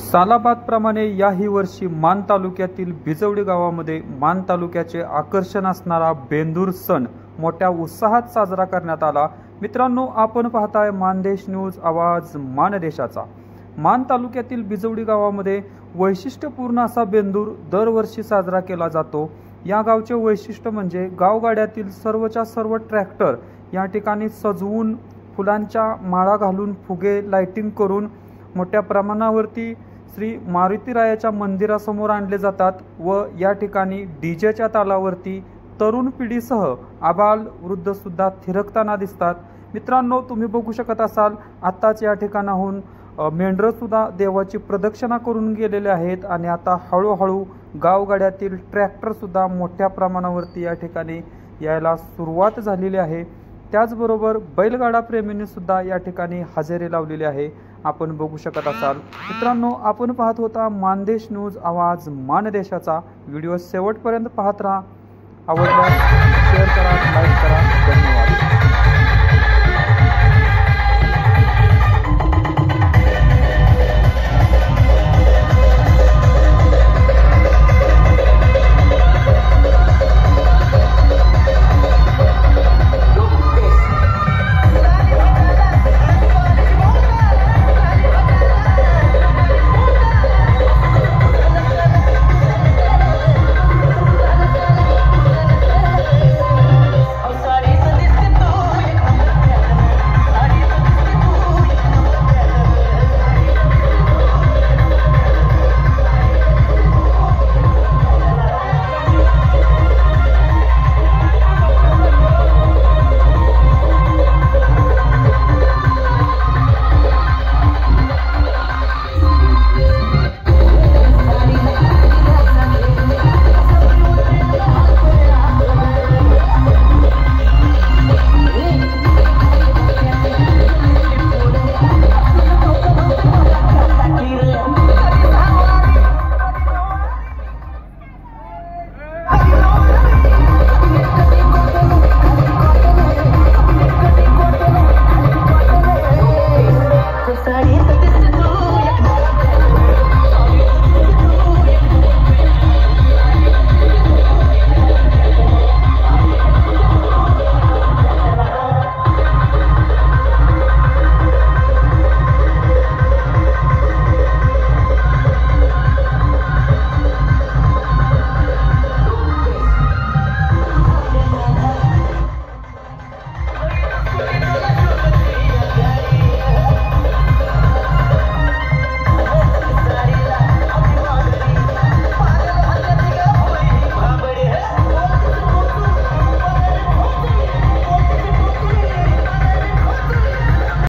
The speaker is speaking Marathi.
सालाबादप्रमाणे याही वर्षी मान तालुक्यातील बिजवडी गावामध्ये मान तालुक्याचे आकर्षण असणारा बेंदूर सण मोठ्या उत्साहात साजरा करण्यात आला। मित्रांनो, आपण पाहताय मानदेश न्यूज, आवाज मानदेशाचा। मान तालुक्यातील बिजवडी गावामध्ये वैशिष्ट्यपूर्ण असा बेंदूर दरवर्षी साजरा केला जातो। या गावचे वैशिष्ट्य म्हणजे गावगाड्यातील सर्वच्या सर्व ट्रॅक्टर या ठिकाणी सजवून फुलांच्या माळा घालून फुगे लाइटिंग करून मोठ्या प्रमाणावरती श्री मारुतीरायाच्या मंदिरासमोर आणले जातात व या ठिकाणी डीजेच्या तालावरती तरुण पिढीसह आबाल वृद्ध सुद्धा थिरकताना दिसतात। मित्रांनो, तुम्ही बघू शकत असाल आताच या ठिकाणाहून मेंढरं सुद्धा देवाची प्रदक्षिणा करून गेलेले आहेत आणि आता हळूहळू गावगाड्यातील ट्रॅक्टर सुद्धा मोठ्या प्रमाणावरती या ठिकाणी यायला सुरुवात झालेली आहे। त्याचबरोबर बैलगाडा प्रेमींनी सुद्धा या ठिकाणी हजेरी लावलेली आहे, आपण बघू शकत असाल। मित्रांनो, आपण पाहत होता मानदेश न्यूज, आवाज मानदेशाचा। व्हिडिओ शेवटपर्यंत पाहत राहा। आवडल्यास शेअर करा, लाईक करा। धन्यवाद।